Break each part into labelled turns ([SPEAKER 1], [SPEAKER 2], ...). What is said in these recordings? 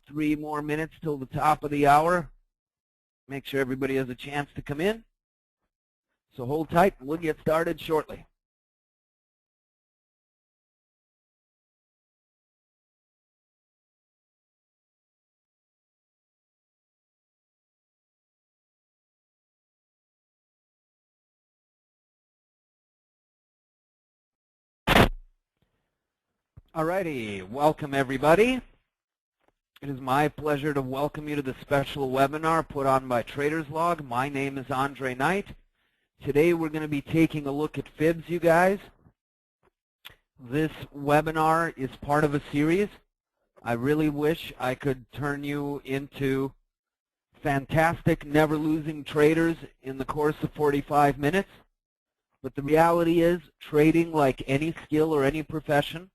[SPEAKER 1] 3 more minutes till the top of the hour. Make sure everybody has a chance to come in. So hold tight, and we'll get started shortly. Alrighty, welcome everybody. It is my pleasure to welcome you to the special webinar put on by Trader's Log. My name is Andrei Knight. Today we're going to be taking a look at Fibs, you guys. This webinar is part of a series. I really wish I could turn you into fantastic, never-losing traders in the course of 45 minutes. But the reality is, trading, like any skill or any profession,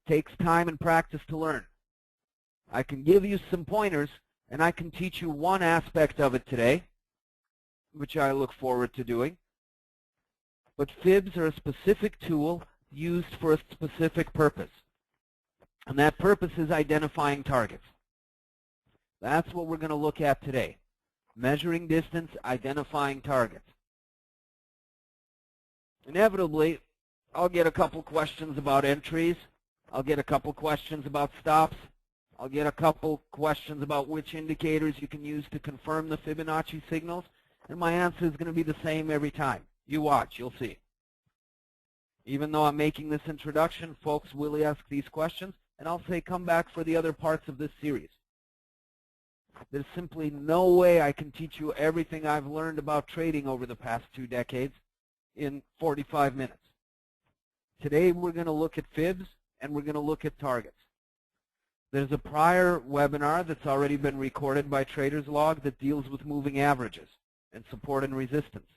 [SPEAKER 1] takes time and practice to learn. I can give you some pointers, and I can teach you one aspect of it today, which I look forward to doing. But Fibs are a specific tool used for a specific purpose, and that purpose is identifying targets. That's what we're going to look at today. Measuring distance, identifying targets. Inevitably, I'll get a couple questions about entries. I'll get a couple questions about stops. I'll get a couple questions about which indicators you can use to confirm the Fibonacci signals. And my answer is going to be the same every time. You watch, you'll see. Even though I'm making this introduction, folks will ask these questions, and I'll say come back for the other parts of this series. There's simply no way I can teach you everything I've learned about trading over the past 2 decades in 45 minutes. Today we're going to look at Fibs, and we're going to look at targets. There's a prior webinar that's already been recorded by Trader's Log that deals with moving averages and support and resistance.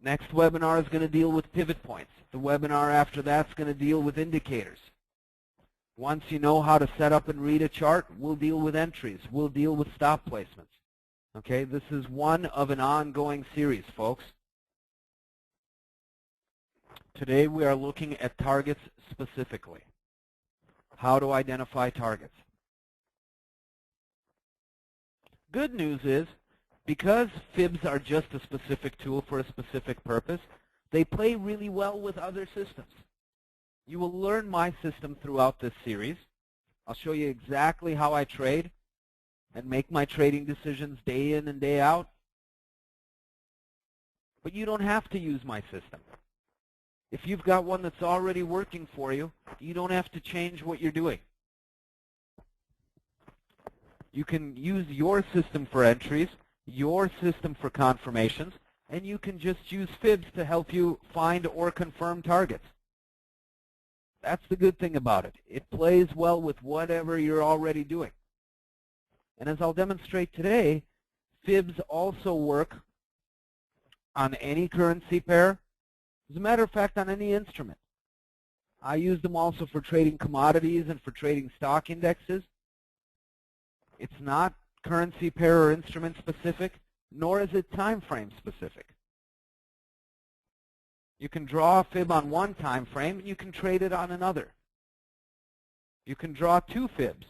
[SPEAKER 1] Next webinar is going to deal with pivot points. The webinar after that's going to deal with indicators. Once you know how to set up and read a chart, we'll deal with entries. We'll deal with stop placements. Okay, this is one of an ongoing series, folks. Today we are looking at targets specifically. How to identify targets. Good news is, because Fibs are just a specific tool for a specific purpose, they play really well with other systems. You will learn my system throughout this series. I'll show you exactly how I trade and make my trading decisions day in and day out. But you don't have to use my system. If you've got one that's already working for you, you don't have to change what you're doing. You can use your system for entries, your system for confirmations, and you can just use Fibs to help you find or confirm targets. That's the good thing about it. It plays well with whatever you're already doing. And as I'll demonstrate today, Fibs also work on any currency pair. As a matter of fact, on any instrument. I use them also for trading commodities and for trading stock indexes. It's not currency pair or instrument specific, nor is it time frame specific. You can draw a fib on one time frame, and you can trade it on another. You can draw 2 fibs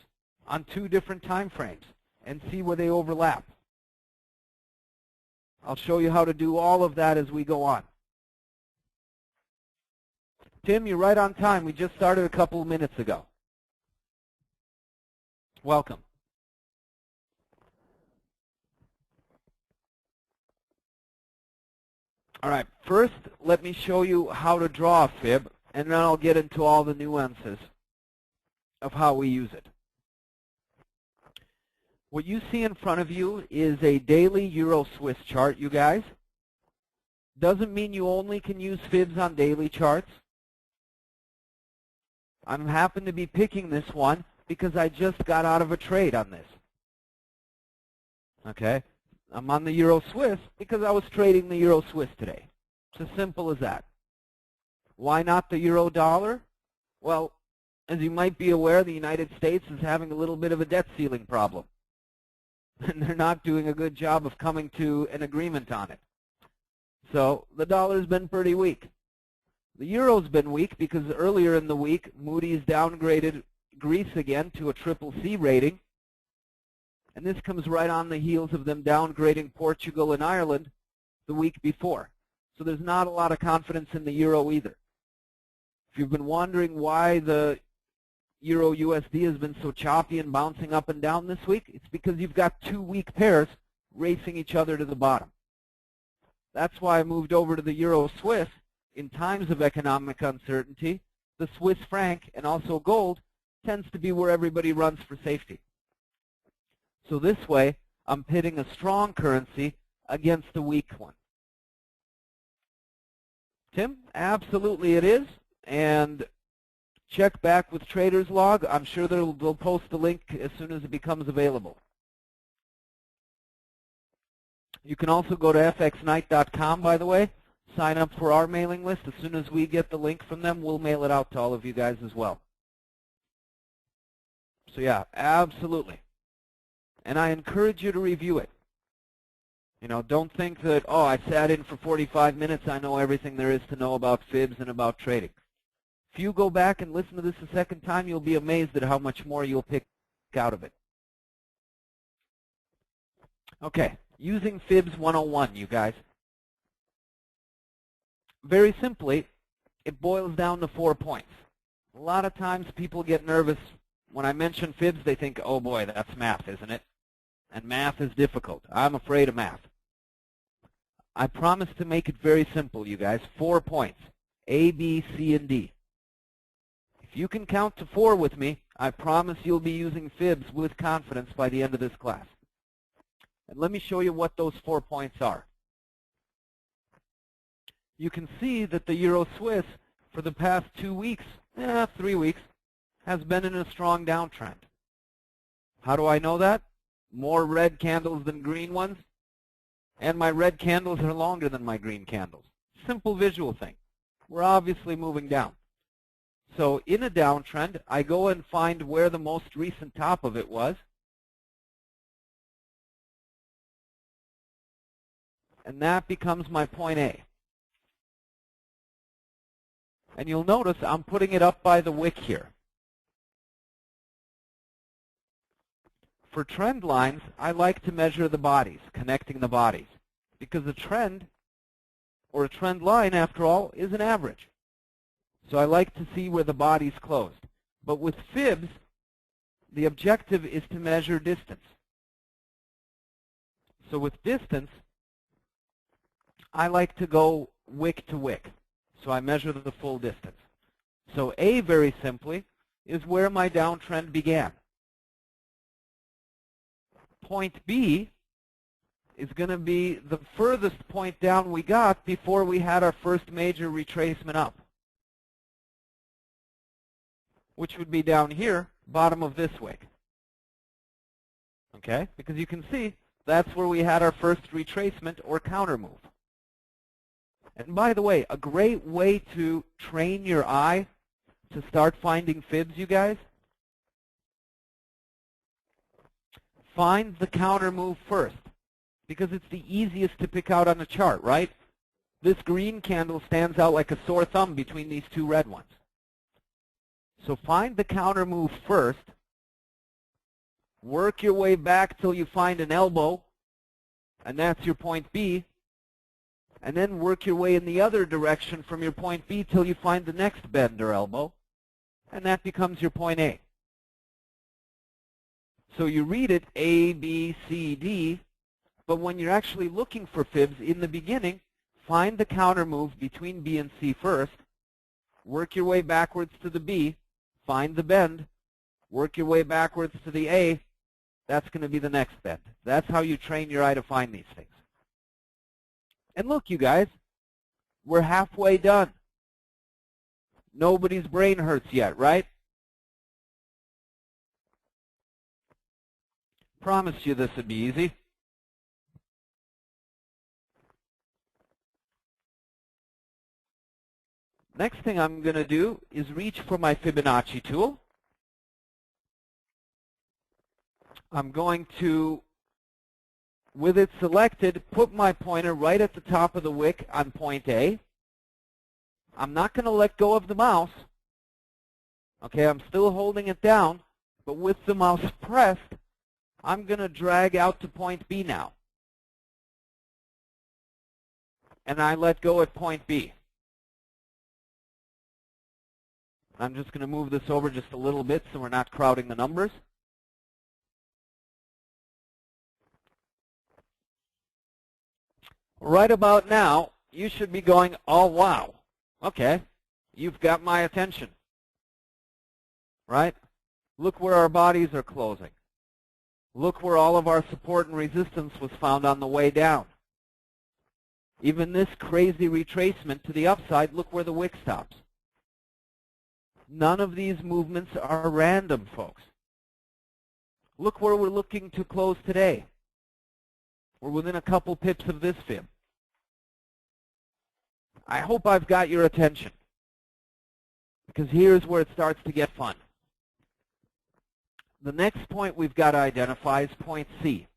[SPEAKER 1] on 2 different time frames and see where they overlap. I'll show you how to do all of that as we go on. Tim, you're right on time. We just started a couple of minutes ago. Welcome. All right, first let me show you how to draw a fib, and then I'll get into all the nuances of how we use it. What you see in front of you is a daily Euro-Swiss chart, you guys. Doesn't mean you only can use Fibs on daily charts. I happen to be picking this one because I just got out of a trade on this. Okay? I'm on the Euro-Swiss because I was trading the Euro-Swiss today. It's as simple as that. Why not the Euro-Dollar? Well, as you might be aware, the United States is having a little bit of a debt ceiling problem. And they're not doing a good job of coming to an agreement on it. So the dollar's been pretty weak. The euro's been weak because earlier in the week, Moody's downgraded Greece again to a CCC rating. And this comes right on the heels of them downgrading Portugal and Ireland the week before. So there's not a lot of confidence in the euro either. If you've been wondering why the Euro USD has been so choppy and bouncing up and down this week, it's because you've got two weak pairs racing each other to the bottom. That's why I moved over to the Euro Swiss. In times of economic uncertainty, the Swiss franc and also gold tends to be where everybody runs for safety. So this way, I'm pitting a strong currency against a weak one. Tim, absolutely it is. And check back with Trader's Log. I'm sure they'll post the link as soon as it becomes available. You can also go to FXNight.com, by the way. Sign up for our mailing list. As soon as we get the link from them, we'll mail it out to all of you guys as well. So yeah, absolutely. And I encourage you to review it. You know, don't think that, oh, I sat in for 45 minutes, I know everything there is to know about Fibs and about trading. If you go back and listen to this a second time, you'll be amazed at how much more you'll pick out of it. Okay, using Fibs 101, you guys. Very simply, it boils down to 4 points. A lot of times people get nervous. When I mention Fibs, they think, oh boy, that's math, isn't it? And math is difficult. I'm afraid of math. I promise to make it very simple, you guys. 4 points. A, B, C, and D. If you can count to 4 with me, I promise you'll be using Fibs with confidence by the end of this class. And let me show you what those 4 points are. You can see that the Euro Swiss for the past 2 weeks, 3 weeks, has been in a strong downtrend. How do I know that? More red candles than green ones, and my red candles are longer than my green candles. Simple visual thing. We're obviously moving down. So in a downtrend, I go and find where the most recent top of it was, and that becomes my point A. And you'll notice I'm putting it up by the wick here. For trend lines, I like to measure the bodies, connecting the bodies, because a trend, or a trend line, after all, is an average. So I like to see where the bodies closed. But with Fibs, the objective is to measure distance. So with distance, I like to go wick to wick. So I measure the full distance. So A, very simply, is where my downtrend began. Point B is going to be the furthest point down we got before we had our first major retracement up, which would be down here, bottom of this wick. Okay? Because you can see that's where we had our first retracement or counter move. And by the way, a great way to train your eye to start finding Fibs, you guys, find the counter move first, because it's the easiest to pick out on a chart, right? This green candle stands out like a sore thumb between these two red ones. So find the counter move first, work your way back till you find an elbow, and that's your point B, and then work your way in the other direction from your point B till you find the next bend or elbow, and that becomes your point A. So you read it A, B, C, D, but when you're actually looking for Fibs in the beginning, find the counter move between B and C first, work your way backwards to the B, find the bend, work your way backwards to the A, that's going to be the next bend. That's how you train your eye to find these things. And look, you guys, we're halfway done. Nobody's brain hurts yet, right? Promised you this would be easy. Next thing I'm going to do is reach for my Fibonacci tool. I'm going to, with it selected, put my pointer right at the top of the wick on point A. I'm not going to let go of the mouse. Okay, I'm still holding it down, but with the mouse pressed, I'm going to drag out to point B now. And I let go at point B. I'm just going to move this over just a little bit so we're not crowding the numbers. Right about now, you should be going, oh, wow. Okay, you've got my attention. Right? Look where our bodies are closing. Look where all of our support and resistance was found on the way down. Even this crazy retracement to the upside, look where the wick stops. None of these movements are random, folks. Look where we're looking to close today. We're within a couple pips of this fib. I hope I've got your attention, because here's where it starts to get fun. The next point we've got to identify is point C.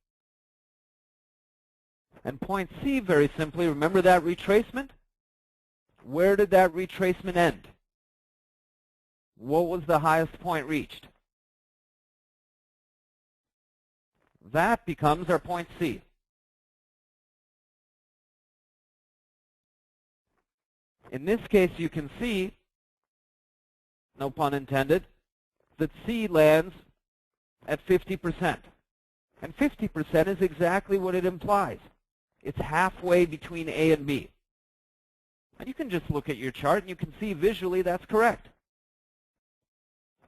[SPEAKER 1] And point C, very simply, remember that retracement? Where did that retracement end? What was the highest point reached? That becomes our point C. In this case, you can see, no pun intended, that C lands at 50%. And 50% is exactly what it implies. It's halfway between A and B. And you can just look at your chart and you can see visually that's correct.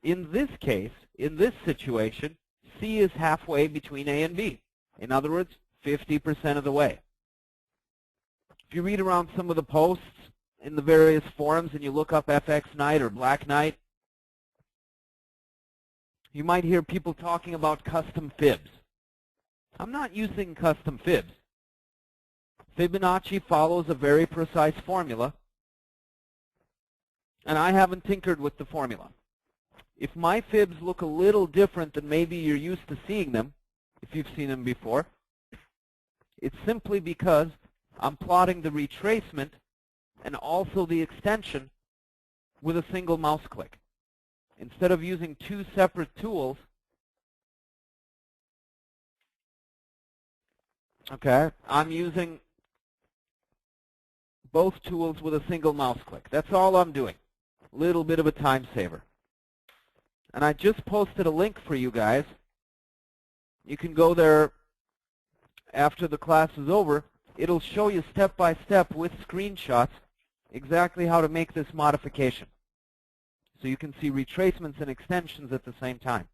[SPEAKER 1] In this case, in this situation, C is halfway between A and B. In other words, 50% of the way. If you read around some of the posts in the various forums and you look up FX Knight or Black Knight, you might hear people talking about custom fibs. I'm not using custom fibs. Fibonacci follows a very precise formula, and I haven't tinkered with the formula. If my fibs look a little different than maybe you're used to seeing them, if you've seen them before, it's simply because I'm plotting the retracement and also the extension with a single mouse click. Instead of using two separate tools, okay, I'm using both tools with a single mouse click. That's all I'm doing. A little bit of a time saver. And I just posted a link for you guys. You can go there after the class is over. It'll show you step by step with screenshots exactly how to make this modification. So you can see retracements and extensions at the same time.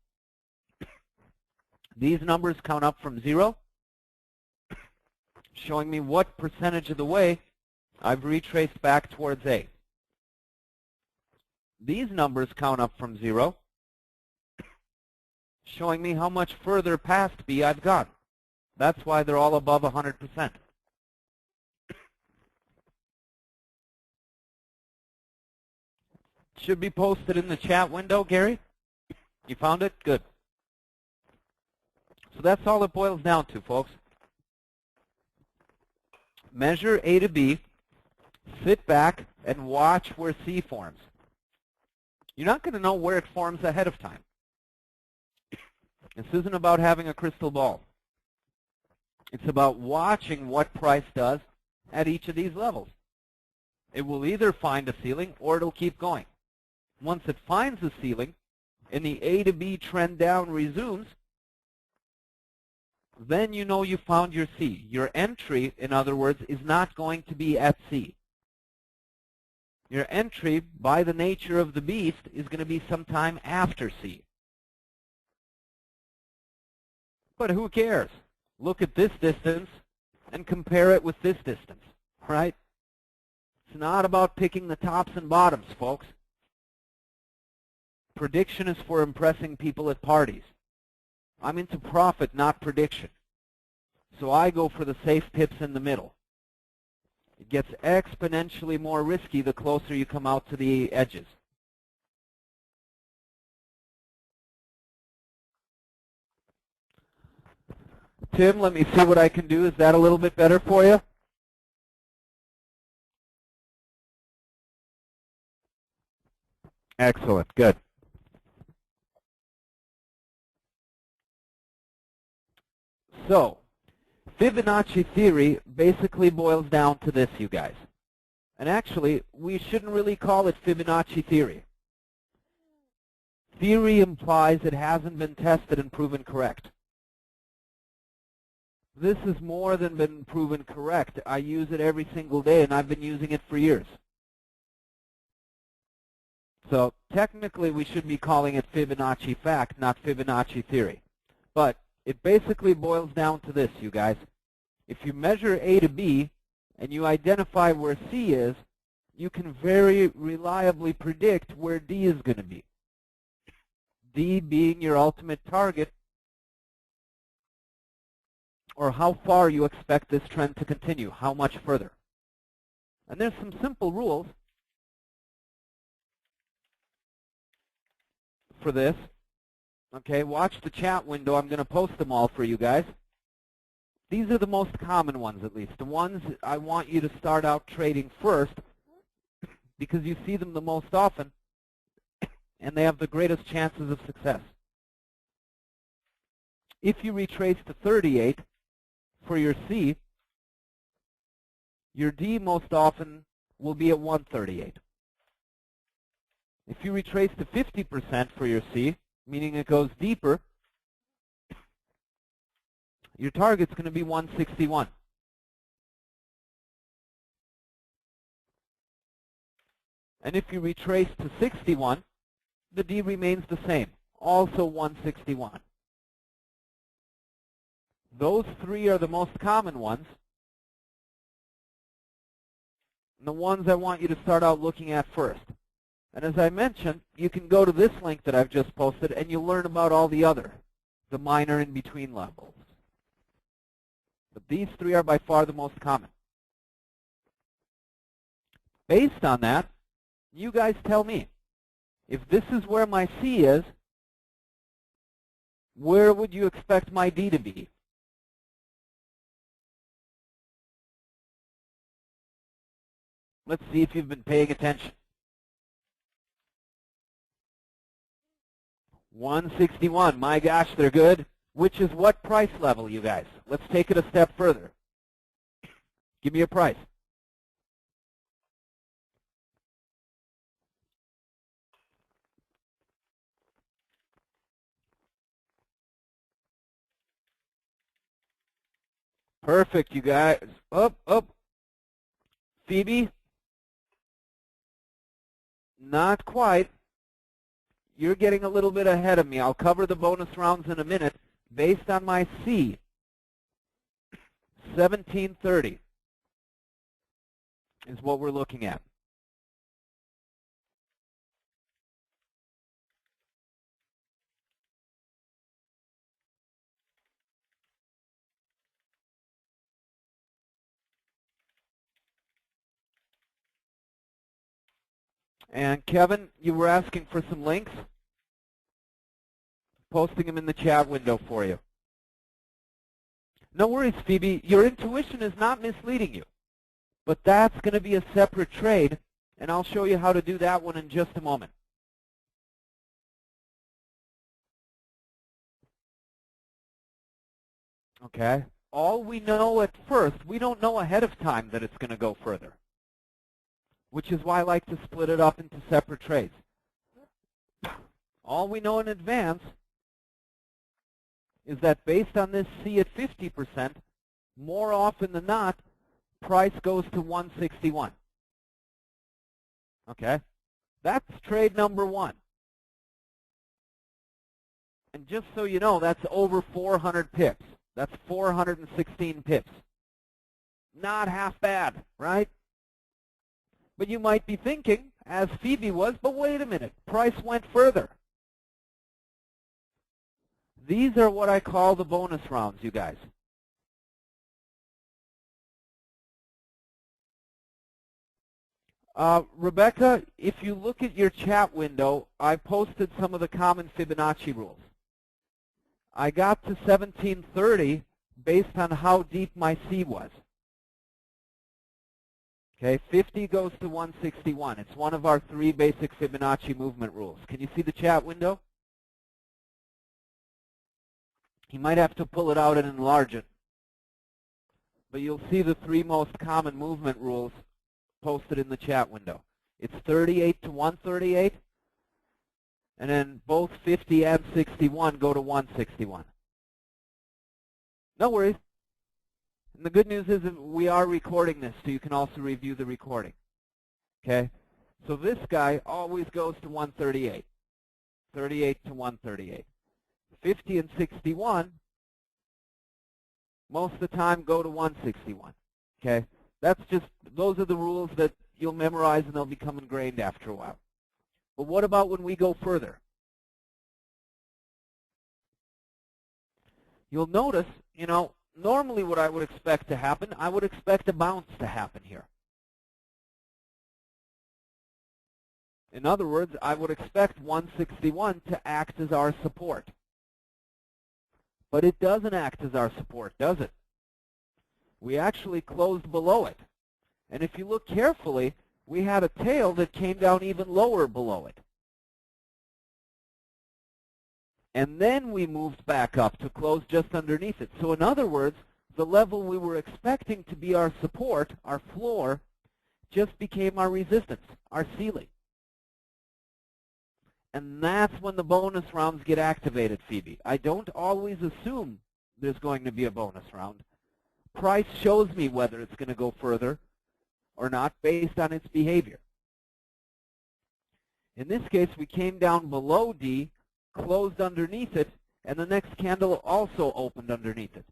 [SPEAKER 1] These numbers count up from 0, showing me what percentage of the way I've retraced back towards A. These numbers count up from 0, showing me how much further past B I've gone. That's why they're all above 100%. Should be posted in the chat window, Gary. You found it? Good. So that's all it boils down to, folks. Measure A to B, sit back, and watch where C forms. You're not going to know where it forms ahead of time. This isn't about having a crystal ball. It's about watching what price does at each of these levels. It will either find a ceiling or it'll keep going. Once it finds a ceiling and the A to B trend down resumes, then you know you found your C. Your entry, in other words, is not going to be at C. Your entry, by the nature of the beast, is going to be sometime after C. But who cares? Look at this distance and compare it with this distance, right? It's not about picking the tops and bottoms, folks. Prediction is for impressing people at parties. I'm into profit, not prediction. So I go for the safe pips in the middle. It gets exponentially more risky the closer you come out to the edges. Tim, let me see what I can do. Is that a little bit better for you? Excellent. Good. So, Fibonacci theory basically boils down to this, you guys. And actually, we shouldn't really call it Fibonacci theory. Theory implies it hasn't been tested and proven correct. This has more than been proven correct. I use it every single day, and I've been using it for years. So technically, we should be calling it Fibonacci fact, not Fibonacci theory. But it basically boils down to this, you guys. If you measure A to B and you identify where C is, you can very reliably predict where D is going to be. D being your ultimate target, or how far you expect this trend to continue, how much further. And there's some simple rules for this. Okay, watch the chat window. I'm going to post them all for you guys. These are the most common ones, at least. The ones I want you to start out trading first because you see them the most often and they have the greatest chances of success. If you retrace to 38 for your C, your D most often will be at 138. If you retrace to 50% for your C, meaning it goes deeper, your target's going to be 161. And if you retrace to 61, the D remains the same, also 161. Those three are the most common ones, and the ones I want you to start out looking at first. And as I mentioned, you can go to this link that I've just posted and you'll learn about all the other, the minor in between levels. But these three are by far the most common. Based on that, you guys tell me, if this is where my C is, where would you expect my D to be? Let's see if you've been paying attention. 161, my gosh, they're good. Which is what price level, you guys? Let's take it a step further. Give me a price. Perfect, you guys. Up, up. Phoebe? Not quite. You're getting a little bit ahead of me. I'll cover the bonus rounds in a minute. Based on my C, 1730 is what we're looking at. And Kevin, you were asking for some links. Posting them in the chat window for you. No worries, Phoebe. Your intuition is not misleading you. But that's going to be a separate trade, and I'll show you how to do that one in just a moment. Okay? All we know at first, we don't know ahead of time that it's going to go further, which is why I like to split it up into separate trades. All we know in advance is that based on this C at 50%, more often than not, price goes to 161. Okay? That's trade number one. And just so you know, that's over 400 pips. That's 416 pips. Not half bad, right? But you might be thinking, as Phoebe was, but wait a minute, price went further. These are what I call the bonus rounds, you guys. Rebecca, if you look at your chat window, I posted some of the common Fibonacci rules. I got to 1730 based on how deep my C was. Okay, 50 goes to 161. It's one of our three basic Fibonacci movement rules. Can you see the chat window? He might have to pull it out and enlarge it. But you'll see the 3 most common movement rules posted in the chat window. It's 38 to 138, and then both 50 and 61 go to 161. No worries. And the good news is that we are recording this, so you can also review the recording. Okay? So this guy always goes to 138. 38 to 138. 50 and 61, most of the time, go to 161. Okay? Those are the rules that you'll memorize and they'll become ingrained after a while. But what about when we go further? You'll notice, normally what I would expect to happen, I would expect a bounce to happen here. In other words, I would expect 161 to act as our support. But it doesn't act as our support, does it? We actually closed below it. And if you look carefully, we had a tail that came down even lower below it. And then we moved back up to close just underneath it. So in other words, the level we were expecting to be our support, our floor, just became our resistance, our ceiling. And that's when the bonus rounds get activated, Phoebe. I don't always assume there's going to be a bonus round. Price shows me whether it's going to go further or not based on its behavior. In this case, we came down below D, closed underneath it, and the next candle also opened underneath it.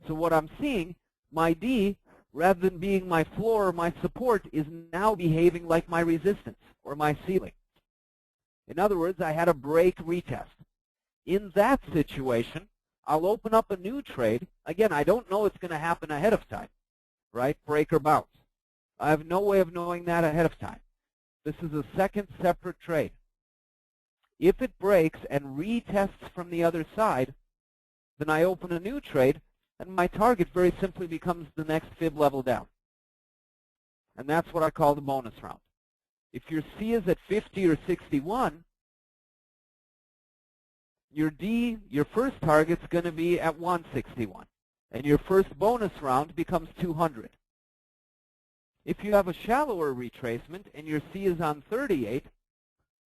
[SPEAKER 1] So what I'm seeing, my D, rather than being my floor or my support, is now behaving like my resistance or my ceiling. In other words, I had a break retest. In that situation, I'll open up a new trade. Again, I don't know it's going to happen ahead of time, right? Break or bounce. I have no way of knowing that ahead of time. This is a second separate trade. If it breaks and retests from the other side, then I open a new trade, and my target very simply becomes the next fib level down. And that's what I call the bonus round. If your C is at 50 or 61, your D, your first target's going to be at 161. And your first bonus round becomes 200. If you have a shallower retracement and your C is on 38,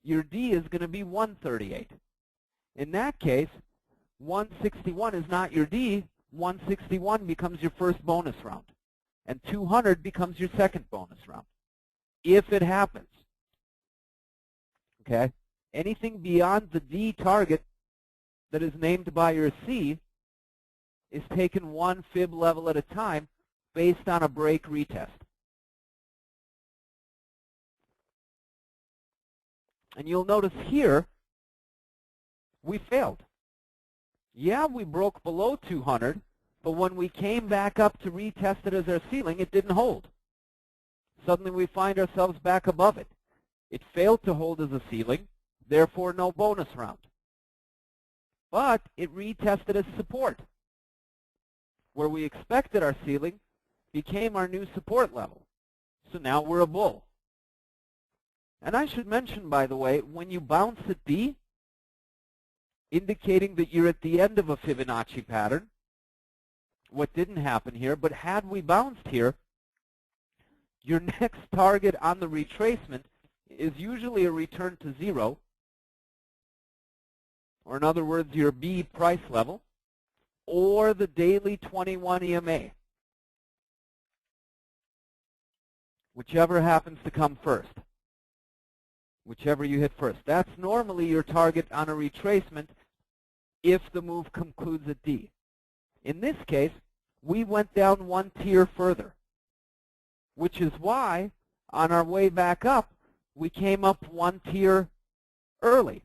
[SPEAKER 1] your D is going to be 138. In that case, 161 is not your D. 161 becomes your first bonus round. And 200 becomes your second bonus round. If it happens. Okay? Anything beyond the D target that is named by your C is taken one fib level at a time based on a break retest. And you'll notice here, we failed. Yeah, we broke below 200, but when we came back up to retest it as our ceiling, it didn't hold. Suddenly we find ourselves back above it. It failed to hold as a ceiling, therefore no bonus round. But it retested as support. Where we expected our ceiling became our new support level. So now we're a bull. And I should mention, by the way, when you bounce at D, indicating that you're at the end of a Fibonacci pattern, what didn't happen here, but had we bounced here, your next target on the retracement is usually a return to 0, or in other words, your B price level, or the daily 21 EMA, whichever happens to come first, whichever you hit first. That's normally your target on a retracement if the move concludes at D. In this case, we went down one tier further, which is why on our way back up, we came up one tier early.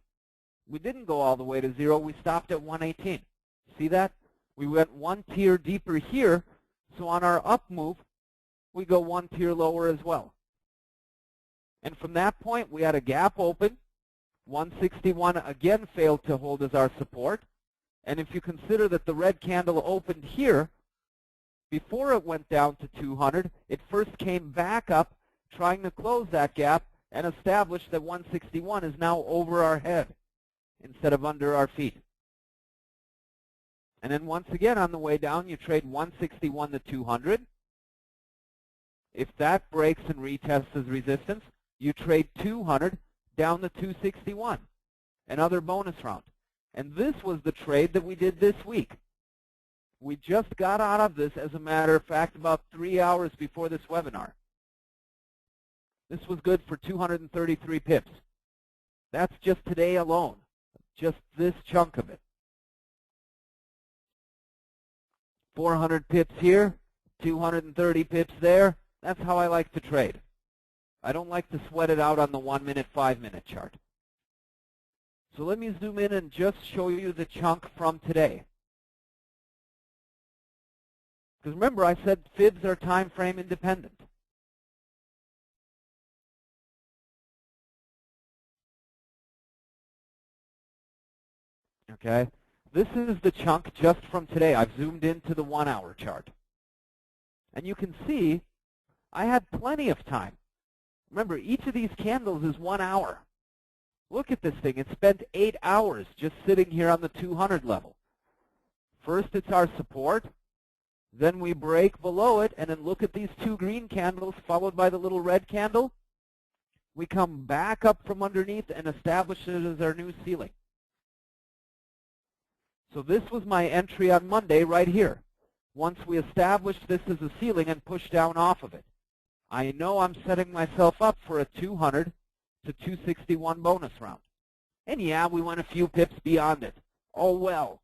[SPEAKER 1] We didn't go all the way to 0. We stopped at 118. See that? We went one tier deeper here, so on our up move, we go one tier lower as well. And from that point, we had a gap open. 161 again failed to hold as our support. And if you consider that the red candle opened here, before it went down to 200, it first came back up, trying to close that gap, and establish that 161 is now over our head instead of under our feet. And then once again, on the way down, you trade 161 to 200. If that breaks and retests as resistance, you trade 200 down to 261, another bonus round. And this was the trade that we did this week. We just got out of this, as a matter of fact, about 3 hours before this webinar. This was good for 233 pips. That's just today alone, just this chunk of it. 400 pips here, 230 pips there. That's how I like to trade. I don't like to sweat it out on the 1-minute, 5-minute chart. So let me zoom in and just show you the chunk from today. Because remember, I said Fibs are time frame independent. Okay, this is the chunk just from today. I've zoomed into the 1-hour chart. And you can see I had plenty of time. Remember, each of these candles is 1 hour. Look at this thing. It spent 8 hours just sitting here on the 200 level. First, it's our support. Then we break below it, and then look at these 2 green candles followed by the little red candle. We come back up from underneath and establish it as our new ceiling. So this was my entry on Monday right here. Once we establish this as a ceiling and push down off of it, I know I'm setting myself up for a 200 to 261 bonus round. And yeah, we went a few pips beyond it. Oh well.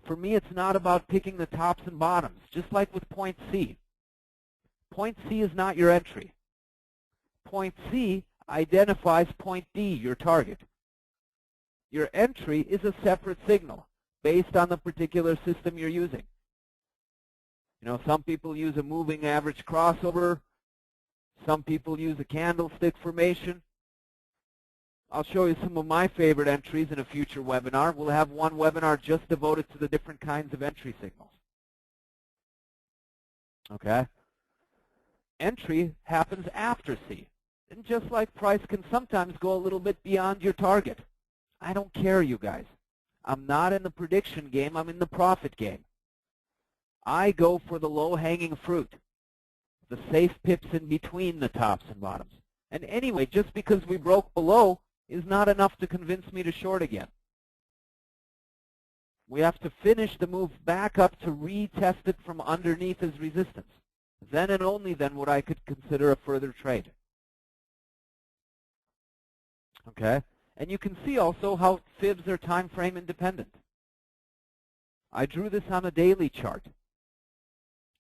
[SPEAKER 1] For me, it's not about picking the tops and bottoms, just like with point C. Point C is not your entry. Point C identifies point D, your target. Your entry is a separate signal based on the particular system you're using. You know, some people use a moving average crossover. Some people use a candlestick formation. I'll show you some of my favorite entries in a future webinar. We'll have one webinar just devoted to the different kinds of entry signals. Okay? Entry happens after C. And just like price can sometimes go a little bit beyond your target. I don't care, you guys. I'm not in the prediction game. I'm in the profit game. I go for the low-hanging fruit, the safe pips in between the tops and bottoms. And anyway, just because we broke below is not enough to convince me to short again. We have to finish the move back up to retest it from underneath as resistance. Then and only then would I could consider a further trade. Okay? And you can see also how Fibs are time frame independent. I drew this on a daily chart.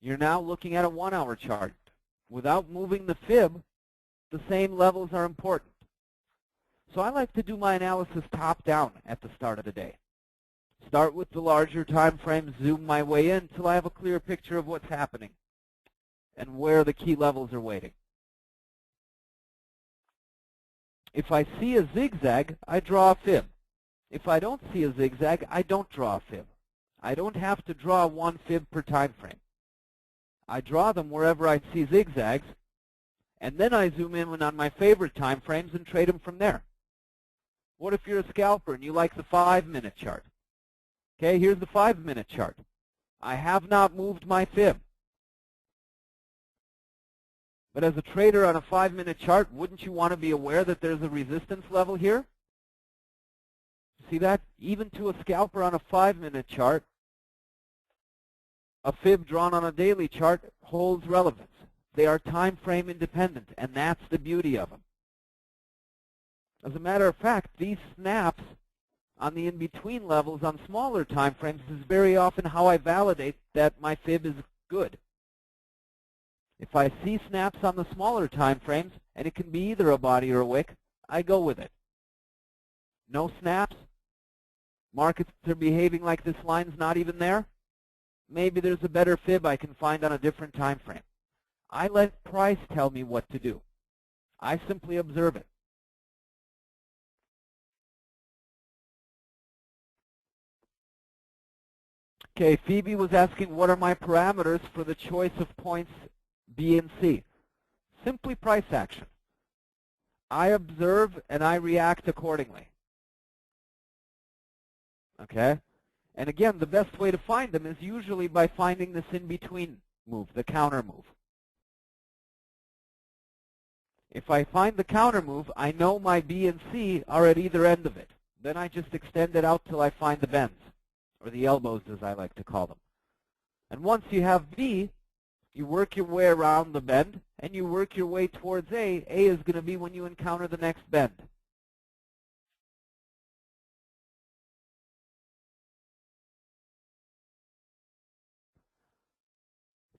[SPEAKER 1] You're now looking at a 1-hour chart. Without moving the Fib, the same levels are important. So I like to do my analysis top-down at the start of the day. Start with the larger time frame, zoom my way in until I have a clear picture of what's happening and where the key levels are waiting. If I see a zigzag, I draw a Fib. If I don't see a zigzag, I don't draw a Fib. I don't have to draw 1 Fib per time frame. I draw them wherever I see zigzags, and then I zoom in on my favorite time frames and trade them from there. What if you're a scalper and you like the 5-minute chart? Okay, here's the 5-minute chart. I have not moved my Fib. But as a trader on a 5-minute chart, wouldn't you want to be aware that there's a resistance level here? See that? Even to a scalper on a 5-minute chart, a Fib drawn on a daily chart holds relevance. They are time frame independent, and that's the beauty of them. As a matter of fact, these snaps on the in-between levels on smaller time frames is very often how I validate that my Fib is good. If I see snaps on the smaller time frames, and it can be either a body or a wick, I go with it. No snaps? Markets are behaving like this line's not even there? Maybe there's a better Fib I can find on a different time frame. I let price tell me what to do. I simply observe it. Okay, Phoebe was asking what are my parameters for the choice of points B and C. Simply price action. I observe and I react accordingly. Okay? And again, the best way to find them is usually by finding this in-between move, the counter move. If I find the counter move, I know my B and C are at either end of it. Then I just extend it out till I find the bends, or the elbows as I like to call them. And once you have B, you work your way around the bend, and you work your way towards A. A is going to be when you encounter the next bend.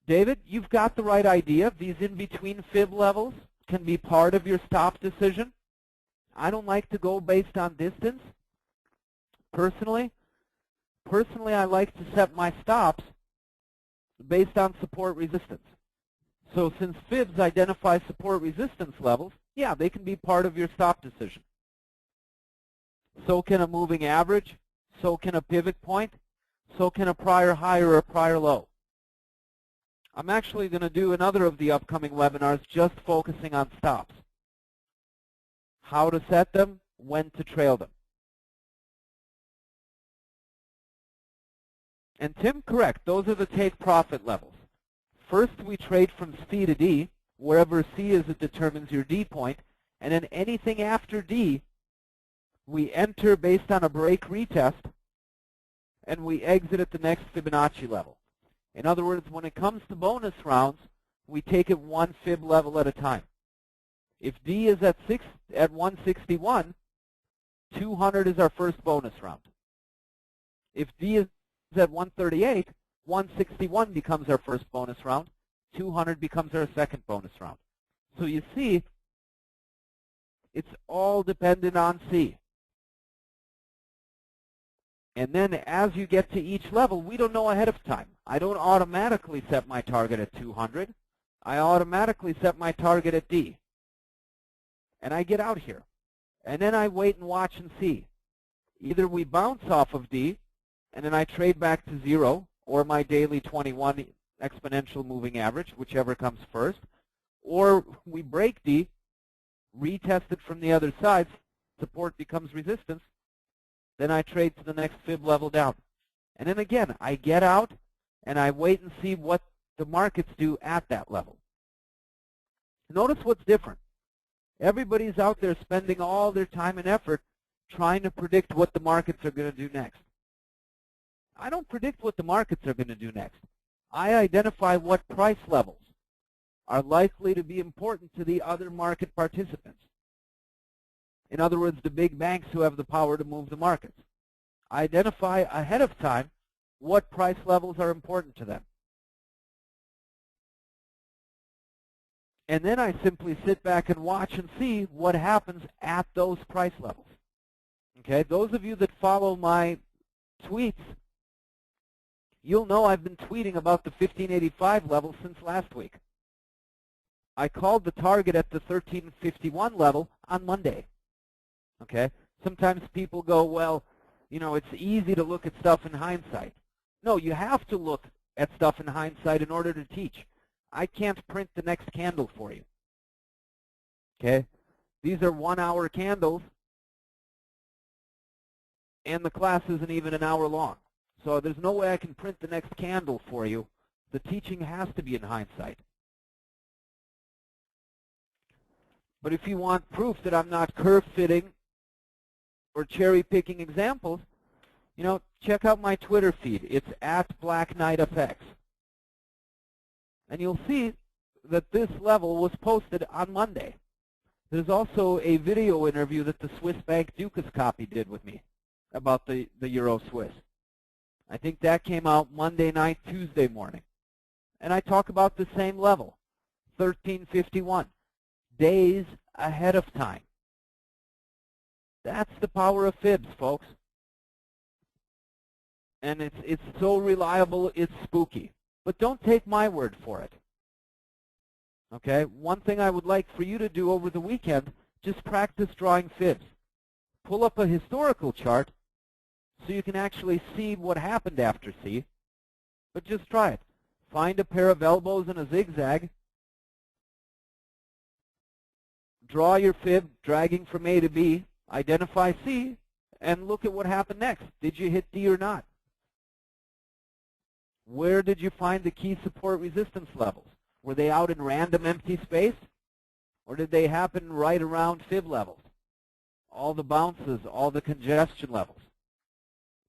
[SPEAKER 1] David, you've got the right idea. These in-between fib levels can be part of your stop decision. I don't like to go based on distance. Personally, I like to set my stops based on support resistance. So since fibs identify support resistance levels, yeah, they can be part of your stop decision. So can a moving average, so can a pivot point, so can a prior high or a prior low. I'm actually going to do another of the upcoming webinars just focusing on stops. How to set them, when to trail them. And Tim, correct, those are the take profit levels. First we trade from C to D, wherever C is it determines your D point, and then anything after D we enter based on a break retest, and we exit at the next Fibonacci level. In other words, when it comes to bonus rounds, we take it one fib level at a time. If D is at 161, 200 is our first bonus round. If D is at 138, 161 becomes our first bonus round. 200 becomes our second bonus round. So you see, it's all dependent on C. And then as you get to each level, we don't know ahead of time. I don't automatically set my target at 200. I automatically set my target at D. And I get out here. And then I wait and watch and see. Either we bounce off of D, and then I trade back to 0, or my daily 21 exponential moving average, whichever comes first. Or we break D, retest it from the other side, support becomes resistance, then I trade to the next fib level down. And then again, I get out, and I wait and see what the markets do at that level. Notice what's different. Everybody's out there spending all their time and effort trying to predict what the markets are going to do next. I don't predict what the markets are going to do next. I identify what price levels are likely to be important to the other market participants. In other words, the big banks who have the power to move the markets. I identify ahead of time what price levels are important to them. And then I simply sit back and watch and see what happens at those price levels. Okay, those of you that follow my tweets, you'll know I've been tweeting about the 1585 level since last week. I called the target at the 1351 level on Monday. Okay, sometimes people go, well, you know, it's easy to look at stuff in hindsight. No, you have to look at stuff in hindsight in order to teach. I can't print the next candle for you. Okay, these are 1-hour candles, and the class isn't even an hour long. So there's no way I can print the next candle for you. The teaching has to be in hindsight. But if you want proof that I'm not curve fitting or cherry picking examples, you know, check out my Twitter feed. It's at BlackKnightFX. And you'll see that this level was posted on Monday. There's also a video interview that the Swiss bank Dukas copy did with me about the Euro Swiss. I think that came out Monday night, Tuesday morning. And I talk about the same level, 1351, days ahead of time. That's the power of fibs, folks. And it's so reliable, it's spooky. But don't take my word for it. Okay? One thing I would like for you to do over the weekend, just practice drawing fibs. Pull up a historical chart so you can actually see what happened after C. But just try it. Find a pair of elbows and a zigzag. Draw your fib, dragging from A to B. Identify C, And look at what happened next. Did you hit D or not? Where did you find the key support resistance levels? Were they out in random empty space? Or did they happen right around fib levels? All the bounces, all the congestion levels.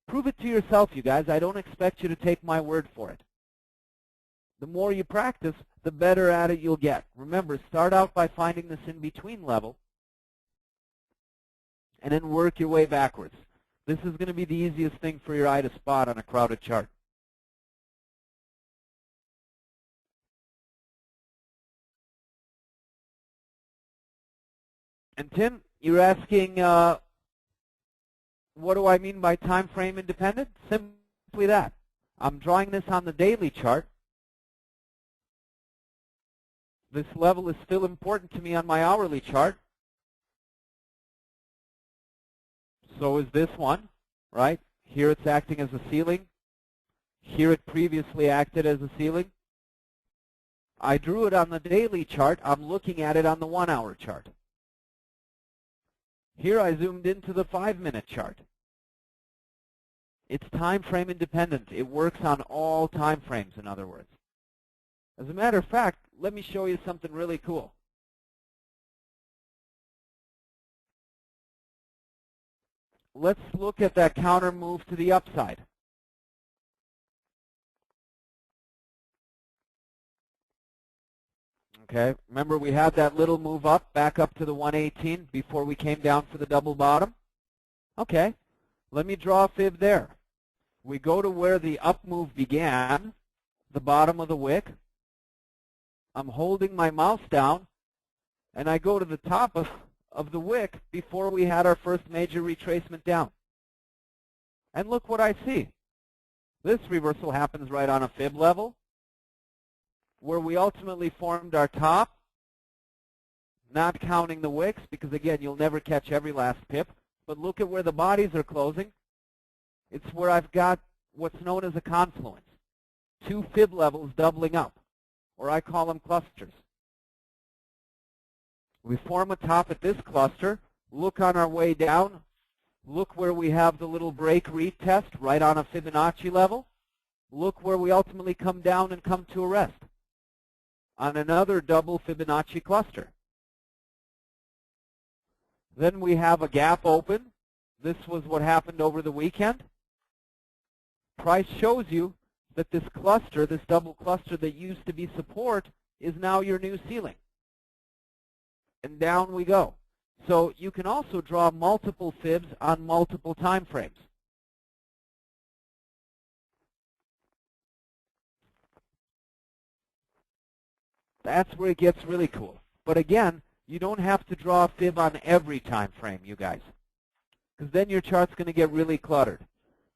[SPEAKER 1] Prove it to yourself, you guys. I don't expect you to take my word for it. The more you practice, the better at it you'll get. Remember, start out by finding this in-between level and then work your way backwards. This is going to be the easiest thing for your eye to spot on a crowded chart. And Tim, you're asking, what do I mean by time frame independent? Simply that. I'm drawing this on the daily chart. This level is still important to me on my hourly chart. So is this one, right? Here it's acting as a ceiling. Here it previously acted as a ceiling. I drew it on the daily chart. I'm looking at it on the 1 hour chart. Here I zoomed into the 5-minute chart. It's time frame independent. It works on all time frames, in other words. As a matter of fact, let me show you something really cool. Let's look at that counter move to the upside. Okay, remember we had that little move up, back up to the 118 before we came down for the double bottom? Okay, let me draw a fib there. We go to where the up move began, the bottom of the wick. I'm holding my mouse down, and I go to the top of the wick before we had our first major retracement down. And look what I see. This reversal happens right on a fib level, where we ultimately formed our top, not counting the wicks, because again, you'll never catch every last pip, but look at where the bodies are closing. It's where I've got what's known as a confluence, 2 fib levels doubling up, or I call them clusters. We form a top at this cluster, look on our way down, look where we have the little break retest right on a Fibonacci level, look where we ultimately come down and come to a rest on another double Fibonacci cluster. Then we have a gap open. This was what happened over the weekend. Price shows you that this cluster, this double cluster that used to be support, is now your new ceiling. And down we go. So you can also draw multiple fibs on multiple time frames. That's where it gets really cool. But again, you don't have to draw a fib on every time frame, you guys, because then your chart's going to get really cluttered.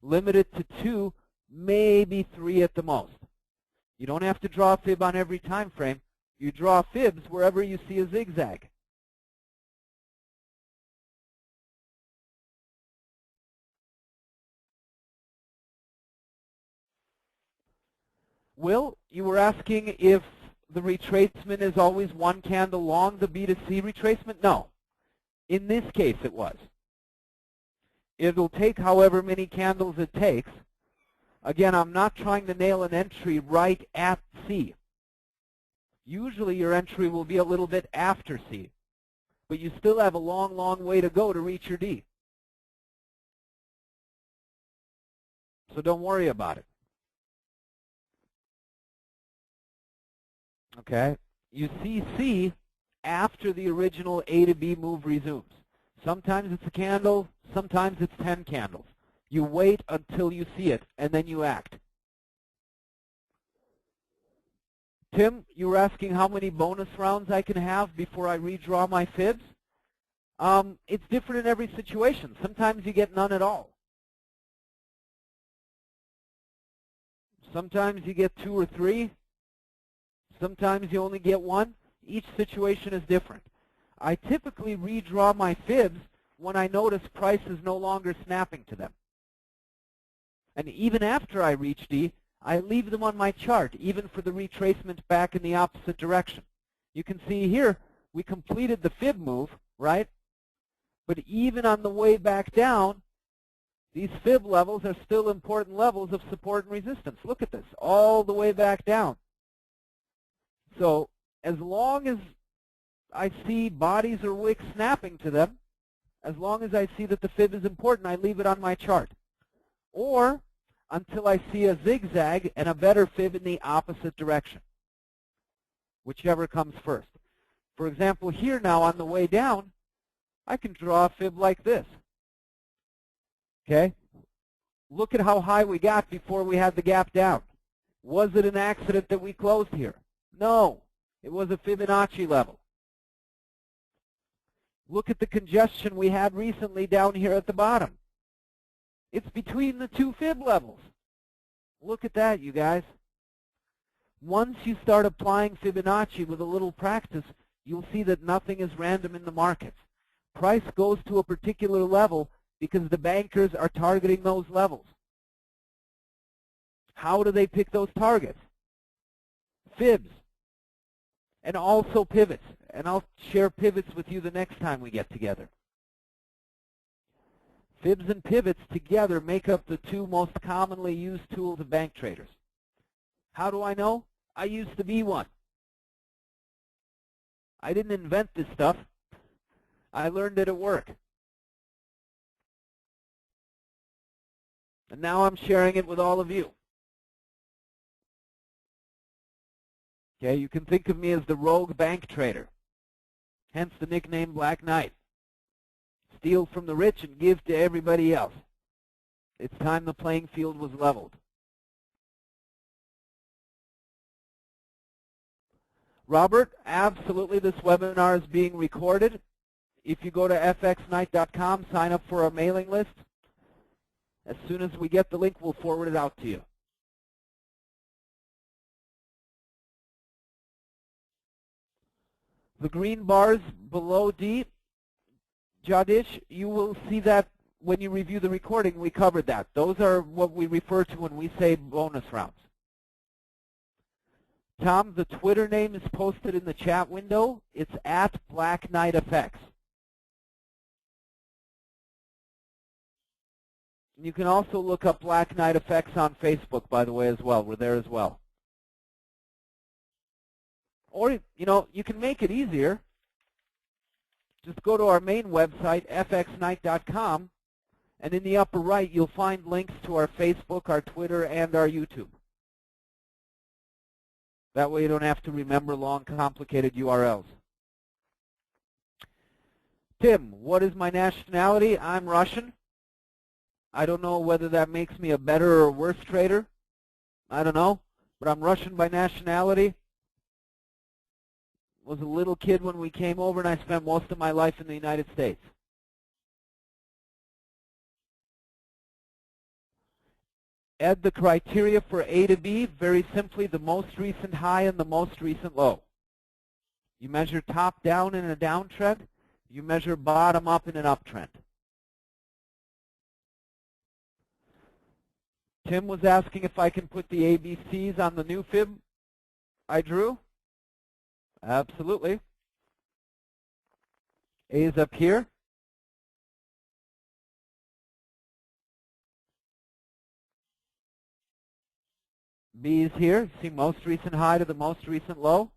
[SPEAKER 1] Limit it to 2, maybe 3 at the most. You don't have to draw a fib on every time frame. You draw fibs wherever you see a zigzag. Will, you were asking if the retracement is always 1 candle long, the B to C retracement? No. In this case it was. It'll take however many candles it takes. Again, I'm not trying to nail an entry right at C. Usually your entry will be a little bit after C, but you still have a long, long way to go to reach your D. So don't worry about it. Okay, you see C after the original A to B move resumes. Sometimes it's a candle, sometimes it's 10 candles. You wait until you see it, and then you act. Tim, you were asking how many bonus rounds I can have before I redraw my fibs. It's different in every situation. Sometimes you get none at all. Sometimes you get 2 or 3. Sometimes you only get 1. Each situation is different. I typically redraw my fibs when I notice price is no longer snapping to them. And even after I reach D, I leave them on my chart, even for the retracement back in the opposite direction. You can see here, we completed the fib move, right? But even on the way back down, These fib levels are still important levels of support and resistance. Look at this, all the way back down. So as long as I see bodies or wicks snapping to them, as long as I see that the fib is important, I leave it on my chart. Or until I see a zigzag and a better fib in the opposite direction, whichever comes first. For example, here now on the way down, I can draw a fib like this. Okay? Look at how high we got before we had the gap down. Was it an accident that we closed here? No. It was a Fibonacci level. Look at the congestion we had recently down here at the bottom. It's between the two fib levels. Look at that, you guys. Once you start applying Fibonacci with a little practice, you'll see that nothing is random in the markets. Price goes to a particular level because the bankers are targeting those levels. How do they pick those targets? Fibs. And also pivots. And I'll share pivots with you the next time we get together. Fibs and pivots together make up the two most commonly used tools of bank traders. How do I know? I used to be one. I didn't invent this stuff. I learned it at work. And now I'm sharing it with all of you. Okay, you can think of me as the rogue bank trader, hence the nickname Black Knight. Steal from the rich and give to everybody else. It's time the playing field was leveled. Robert, absolutely, this webinar is being recorded. If you go to FXStreet.com, sign up for our mailing list. As soon as we get the link, we'll forward it out to you. The green bars below D, Jadish, you will see that when you review the recording, we covered that. Those are what we refer to when we say bonus rounds. Tom, the Twitter name is posted in the chat window. It's at Black Knight FX. You can also look up Black Knight FX on Facebook, by the way, as well. We're there as well. Or, you know, you can make it easier. Just go to our main website, FXStreet.com, and in the upper right, you'll find links to our Facebook, our Twitter, and our YouTube. That way you don't have to remember long, complicated URLs. Tim, what is my nationality? I'm Russian. I don't know whether that makes me a better or worse trader. I don't know, but I'm Russian by nationality. Was a little kid when we came over, and I spent most of my life in the United States. Ed, the criteria for A to B, very simply the most recent high and the most recent low. You measure top down in a downtrend. You measure bottom up in an uptrend. Tim was asking if I can put the ABCs on the new fib I drew. Absolutely. A is up here. B is here. See most recent high to the most recent low.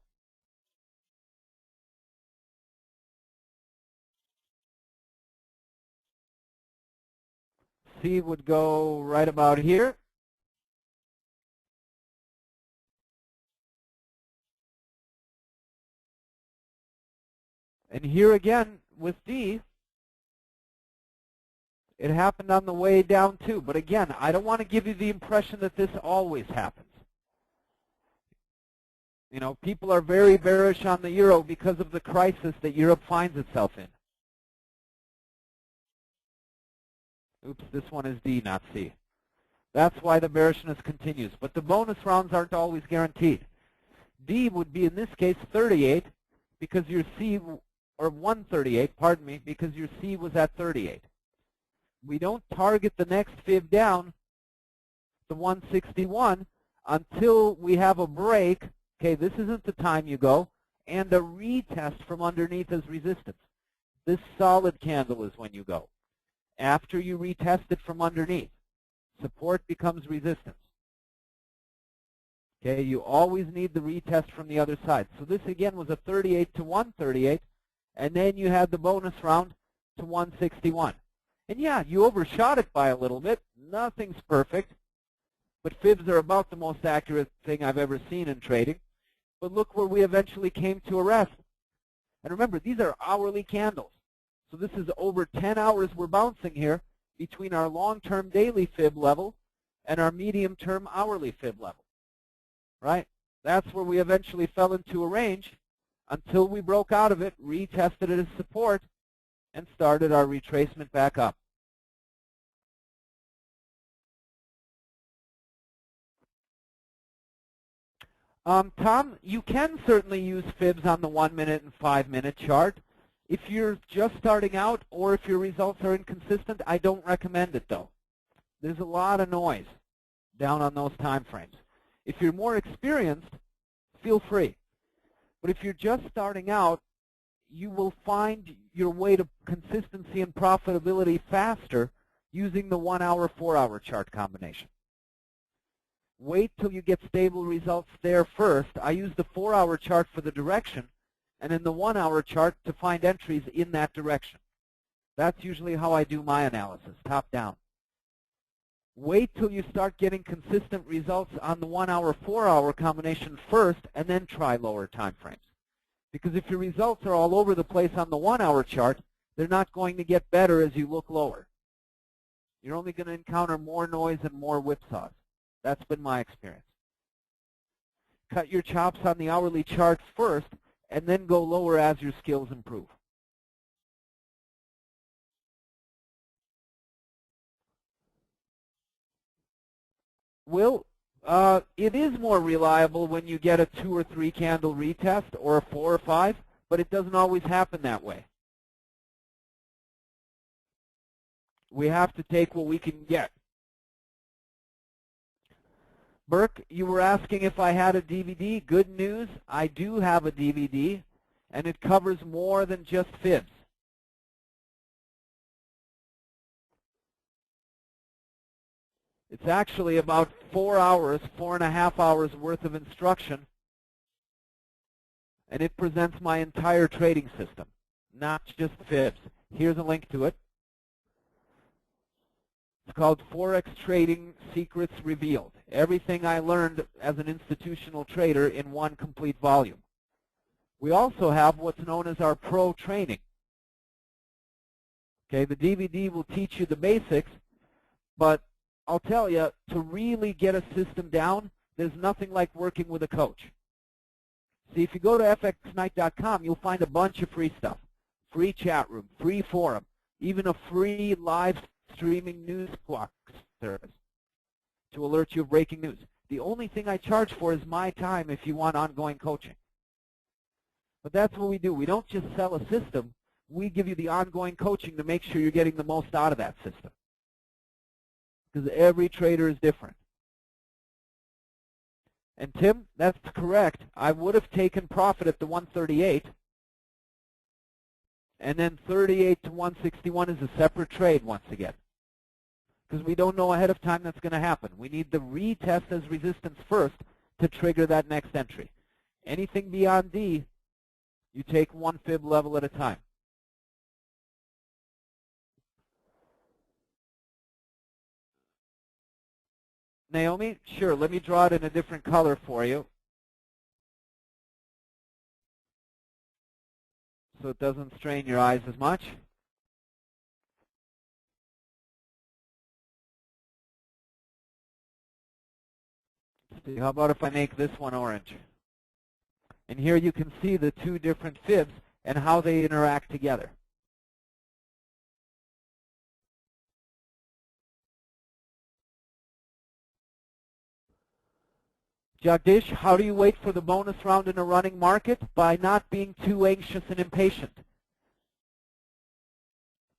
[SPEAKER 1] C would go right about here. And here again with D, it happened on the way down too. But again, I don't want to give you the impression that this always happens. You know, people are very bearish on the euro because of the crisis that Europe finds itself in. Oops, this one is D, not C. That's why the bearishness continues. But the bonus rounds aren't always guaranteed. D would be, in this case, 38 because your C, or 138, pardon me, because your C was at 38. We don't target the next fib down, the 161, until we have a break. Okay, this isn't the time you go, and a retest from underneath as resistance. This solid candle is when you go. after you retest it from underneath. Support becomes resistance. Okay, you always need the retest from the other side. So this again was a 38 to 138, and then you had the bonus round to 161. And yeah, you overshot it by a little bit. Nothing's perfect, but fibs are about the most accurate thing I've ever seen in trading. But look where we eventually came to a rest. And remember, these are hourly candles. So this is over 10 hours we're bouncing here between our long-term daily fib level and our medium-term hourly fib level. Right? That's where we eventually fell into a range until we broke out of it, retested it as support, and started our retracement back up. Tom, you can certainly use fibs on the 1-minute and 5-minute chart. If you're just starting out or if your results are inconsistent, I don't recommend it though. There's a lot of noise down on those time frames. If you're more experienced, feel free. But if you're just starting out, you will find your way to consistency and profitability faster using the 1-hour, 4-hour chart combination. Wait till you get stable results there first. I use the 4-hour chart for the direction, and then the 1-hour chart to find entries in that direction. That's usually how I do my analysis, top down. Wait till you start getting consistent results on the 1-hour, 4-hour combination first, and then try lower time frames. Because if your results are all over the place on the 1-hour chart, they're not going to get better as you look lower. You're only going to encounter more noise and more whipsaws. That's been my experience. Cut your chops on the hourly chart first, and then go lower as your skills improve. Well, it is more reliable when you get a 2 or 3 candle retest or a 4 or 5, but it doesn't always happen that way. We have to take what we can get. Burke, you were asking if I had a DVD. Good news, I do have a DVD, and it covers more than just fibs. It's actually about 4 hours, 4.5 hours worth of instruction, and it presents my entire trading system, not just fibs. Here's a link to it. It's called Forex Trading Secrets Revealed. Everything I learned as an institutional trader in one complete volume. We also have what's known as our pro training. Okay, the DVD will teach you the basics, but I'll tell you, to really get a system down, there's nothing like working with a coach. See, if you go to FXStreet.com, you'll find a bunch of free stuff. Free chat room, free forum, even a free live streaming news block service to alert you of breaking news. The only thing I charge for is my time if you want ongoing coaching. But that's what we do. We don't just sell a system. We give you the ongoing coaching to make sure you're getting the most out of that system. Because every trader is different. And Tim, that's correct. I would have taken profit at the 138. And then 38 to 161 is a separate trade once again. Because we don't know ahead of time that's going to happen. We need the retest as resistance first to trigger that next entry. Anything beyond D, you take one fib level at a time. Naomi, sure, let me draw it in a different color for you so it doesn't strain your eyes as much. Let's see, how about if I make this one orange? And here you can see the two different fibs and how they interact together. Jagdish, how do you wait for the bonus round in a running market? By not being too anxious and impatient.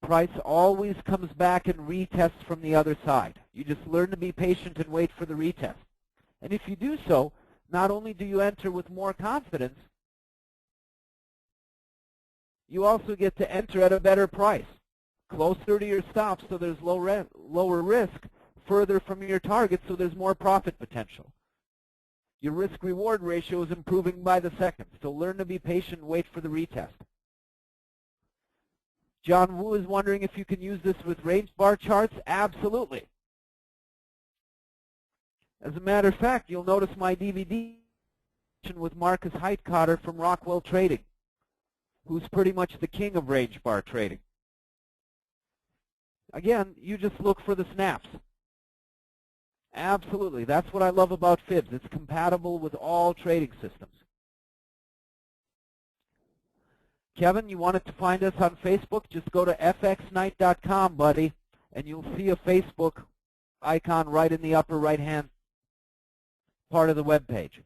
[SPEAKER 1] Price always comes back and retests from the other side. You just learn to be patient and wait for the retest. And if you do so, not only do you enter with more confidence, you also get to enter at a better price. closer to your stop so there's lower risk, further from your target so there's more profit potential. Your risk-reward ratio is improving by the second, so learn to be patient and wait for the retest. John Wu is wondering if you can use this with range bar charts. Absolutely. As a matter of fact, you'll notice my DVD with Marcus Heitkotter from Rockwell Trading, who's pretty much the king of range bar trading. Again, you just look for the snaps. Absolutely. That's what I love about Fibs. It's compatible with all trading systems. Kevin, you wanted to find us on Facebook? Just go to FXStreet.com, buddy, and you'll see a Facebook icon right in the upper right-hand part of the web page.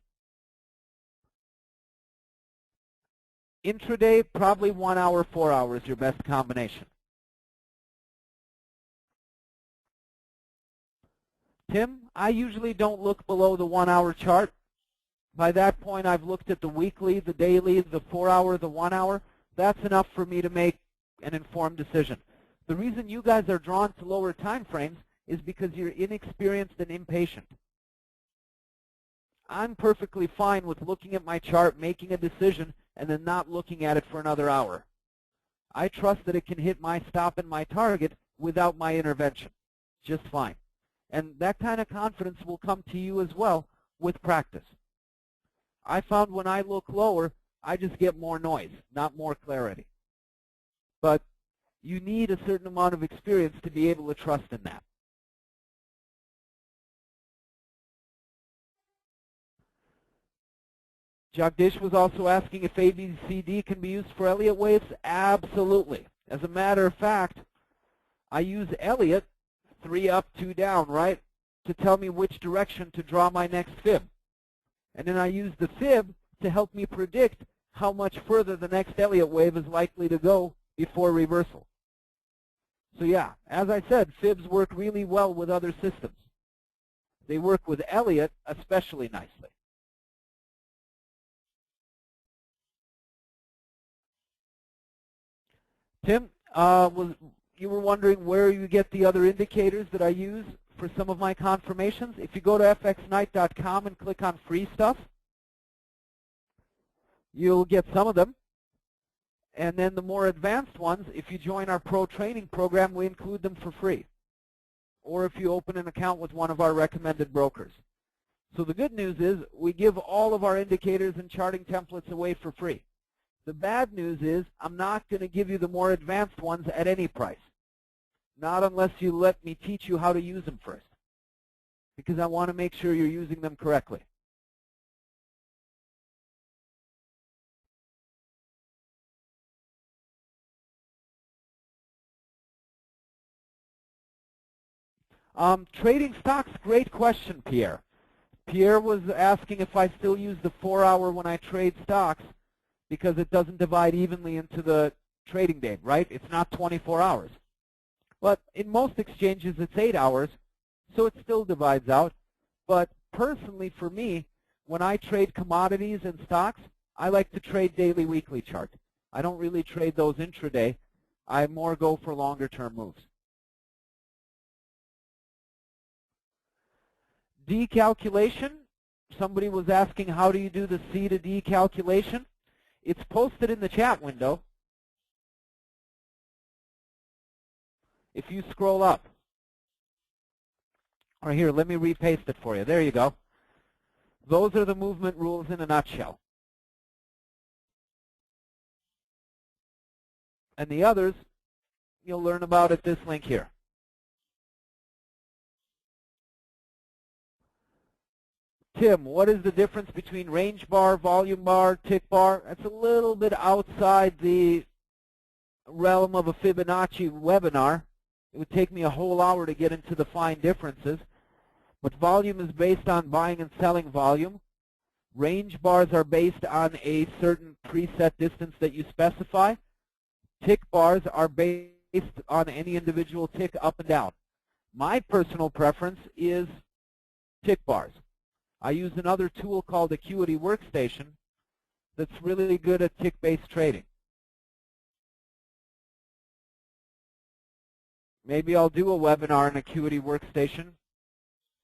[SPEAKER 1] Intraday, probably 1 hour, 4 hours, your best combination. Tim, I usually don't look below the 1 hour chart. By that point, I've looked at the weekly, the daily, the 4 hour, the 1 hour. That's enough for me to make an informed decision. The reason you guys are drawn to lower time frames is because you're inexperienced and impatient. I'm perfectly fine with looking at my chart, making a decision, and then not looking at it for another hour. I trust that it can hit my stop and my target without my intervention. Just fine. And that kind of confidence will come to you as well with practice. I found when I look lower, I just get more noise, not more clarity. But you need a certain amount of experience to be able to trust in that. Jagdish was also asking if ABCD can be used for Elliott waves. Absolutely. As a matter of fact, I use Elliott, 3 up, 2 down, right, to tell me which direction to draw my next fib. And then I use the fib to help me predict how much further the next Elliott wave is likely to go before reversal. So yeah, as I said, fibs work really well with other systems. They work with Elliott especially nicely. Tim, you were wondering where you get the other indicators that I use for some of my confirmations. If you go to FXStreet.com and click on free stuff, you'll get some of them. And then the more advanced ones, if you join our pro training program, we include them for free. Or if you open an account with one of our recommended brokers. So the good news is we give all of our indicators and charting templates away for free. The bad news is I'm not going to give you the more advanced ones at any price. Not unless you let me teach you how to use them first. Because I want to make sure you're using them correctly. Trading stocks, great question, Pierre. Pierre was asking if I still use the 4 hour when I trade stocks because it doesn't divide evenly into the trading day, right? It's not 24 hours. But in most exchanges, it's 8 hours, so it still divides out. But personally, for me, when I trade commodities and stocks, I like to trade daily, weekly chart. I don't really trade those intraday. I more go for longer-term moves. D calculation, somebody was asking how do you do the C to D calculation. It's posted in the chat window. If you scroll up, or here, let me repaste it for you. There you go. Those are the movement rules in a nutshell. And the others, you'll learn about at this link here. Tim, what is the difference between range bar, volume bar, tick bar? That's a little bit outside the realm of a Fibonacci webinar. It would take me a whole hour to get into the fine differences. But volume is based on buying and selling volume. Range bars are based on a certain preset distance that you specify. Tick bars are based on any individual tick up and down. My personal preference is tick bars. I use another tool called Acuity Workstation that's really good at tick-based trading. Maybe I'll do a webinar on Acuity Workstation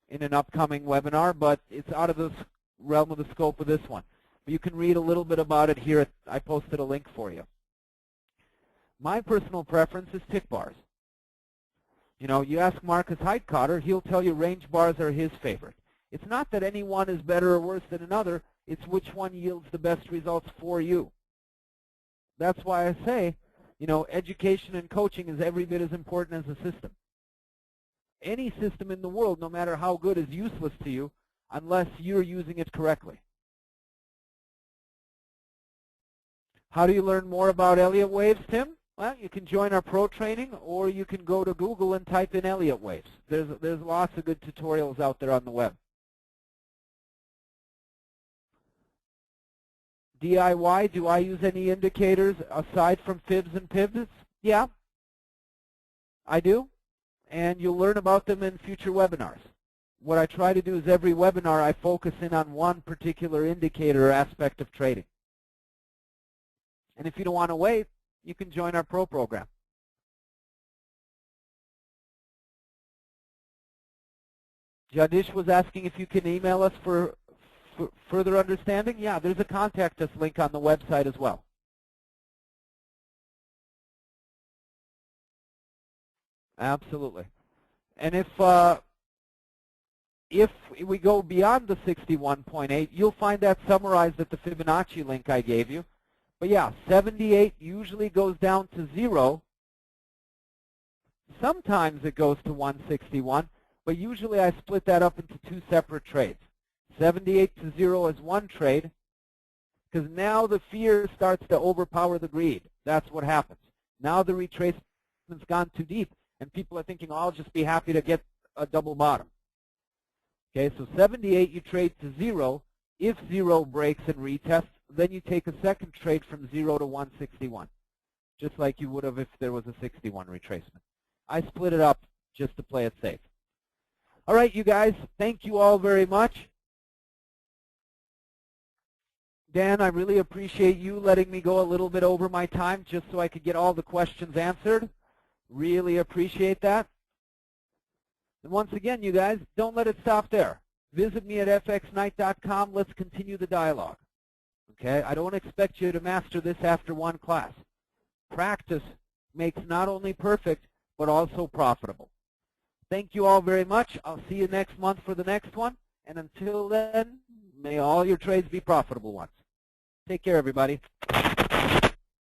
[SPEAKER 1] in an upcoming webinar, but it's out of the realm of the scope of this one. But you can read a little bit about it here. I posted a link for you. My personal preference is tick bars. You know, you ask Marcus Heitkotter, he'll tell you range bars are his favorite. It's not that any one is better or worse than another. It's which one yields the best results for you. That's why I say, you know, education and coaching is every bit as important as a system. Any system in the world, no matter how good, is useless to you unless you're using it correctly. How do you learn more about Elliott waves, Tim? Well, you can join our pro training, or you can go to Google and type in Elliott waves. There's lots of good tutorials out there on the web. DIY, do I use any indicators aside from Fibs and Pivots? Yeah, I do. And you'll learn about them in future webinars. What I try to do is every webinar I focus in on one particular indicator or aspect of trading. And if you don't want to wait, you can join our pro program. Jadish was asking if you can email us for further understanding. Yeah, there's a contact us link on the website as well. Absolutely. And if we go beyond the 61.8, you'll find that summarized at the Fibonacci link I gave you. But yeah, 78 usually goes down to 0. Sometimes it goes to 161, but usually I split that up into two separate trades. 78 to 0 is one trade, because now the fear starts to overpower the greed. That's what happens. Now the retracement's gone too deep, and people are thinking, oh, I'll just be happy to get a double bottom. Okay, so 78 you trade to 0. If 0 breaks and retests, then you take a second trade from 0 to 161, just like you would have if there was a 61 retracement. I split it up just to play it safe. All right, you guys, thank you all very much. Dan, I really appreciate you letting me go a little bit over my time just so I could get all the questions answered. Really appreciate that. And once again, you guys, don't let it stop there. Visit me at FXNight.com. Let's continue the dialogue. Okay, I don't expect you to master this after one class. Practice makes not only perfect, but also profitable. Thank you all very much. I'll see you next month for the next one. And until then, may all your trades be profitable ones. Take care, everybody.